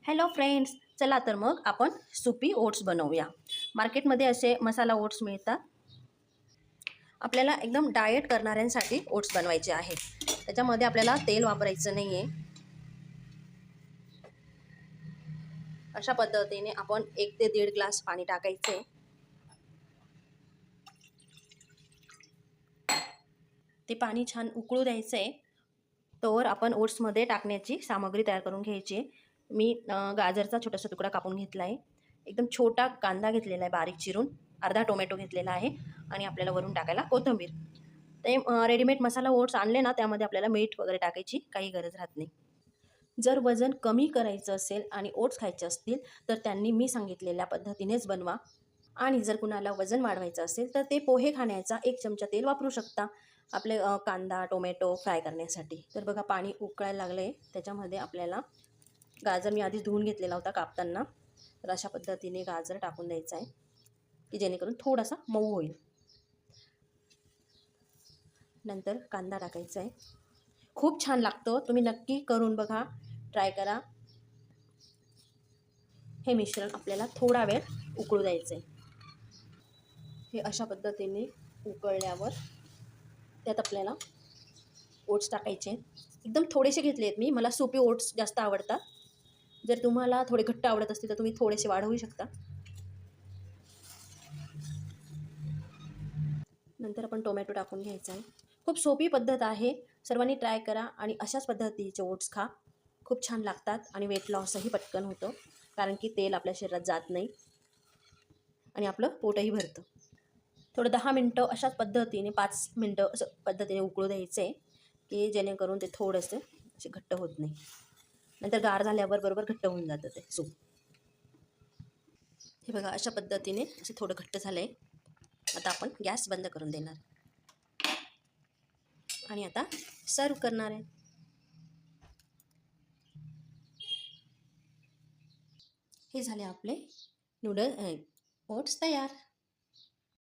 Hello friends, चला तर मग आपण सुपी ओट्स बनवूया। मार्केटमध्ये असे मसाला ओट्स मिळतात। आपल्याला एकदम डाएट करणाऱ्यांसाठी ओट्स बनवायचे आहे। त्याच्यामध्ये आपल्याला तेल वापरायचं नाही आहे। अशा पद्धतीने आपण 1 ते 1.5 ग्लास पाणी टाकायचे। ते पाणी छान उकळू द्यायचे। तोवर आपण ओट्समध्ये टाकण्याची सामग्री तयार करून घ्यायची। मी गाजरचा छोटासा तुकडा कापून घेतला आहे। एकदम छोटा कांदा घेतलेला आहे बारीक चिरून, अर्धा टोमॅटो घेतलेला आहे आणि आपल्याला वरून टाकायला कोथिंबीर। ते रेडीमेड मसाला ओट्स आणले ना, त्यामध्ये आपल्याला मीठ वगैरे टाकायची काही गरज राहत नाही। जर वजन कमी करायचं असेल आणि ओट्स खायचे असतील तर त्यांनी मी सांगितलेल्या पद्धतीनेच बनवा। आणि जर कुणाला वजन वाढवायचं असेल तर ते पोहे खाण्याचा 1 चमचा तेल वापरू शकता आपले कांदा टोमॅटो फ्राय करण्यासाठी। तर बघा पाणी उकळायला लागले, त्याच्यामध्ये आपल्याला गाजर मी आधीच धुवून घेतलेला होता कापताना। तर अशा पद्धतीने गाजर टाकून द्यायचा आहे की जेणेकरून थोडासा मऊ होईल। नंतर कांदा टाकायचा आहे। खूप छान लागतं, तुम्ही नक्की करून बघा, ट्राय करा। हे मिश्रण आपल्याला थोडा वेळ उकळू द्यायचं आहे। हे अशा पद्धतीने उकळल्यावर त्यात आपल्याला ओट्स टाकायचे। एकदम थोडेसे घेतले आहेत मी, मला सुपी ओट्स जास्त आवडतात। जर तुम्हाला थोडे घट्ट आवडत असतील तर तुम्ही थोडेसे वाढवू शकता। नंतर आपण टोमॅटो टाकून घ्यायचा आहे। खूप सोपी पद्धत आहे, सर्वांनी ट्राय करा आणि अशाच पद्धतीचे ओट्स खा। खूप छान लागतात आणि वेट लॉसही पटकन होतं, कारण की तेल आपल्या शरीरात जात नाही आणि आपलं पोटही भरतं। थोडं 10 मिनटं अशाच पद्धतीने 5 मिनटं असं पद्धतीने उकळू द्यायचे की जेणेकरून ते थोडेसे असे घट्ट होत नाही। नंतर गार झाल्यावर बरोबर घट्ट होऊन जातं ते सूप। हे बघा अशा पद्धतीने असे थोडं घट्ट झालंय। आता आपण गॅस बंद करून देणार आणि आता सर्व करणार आहे। हे झाले आपले ओट्स तयार।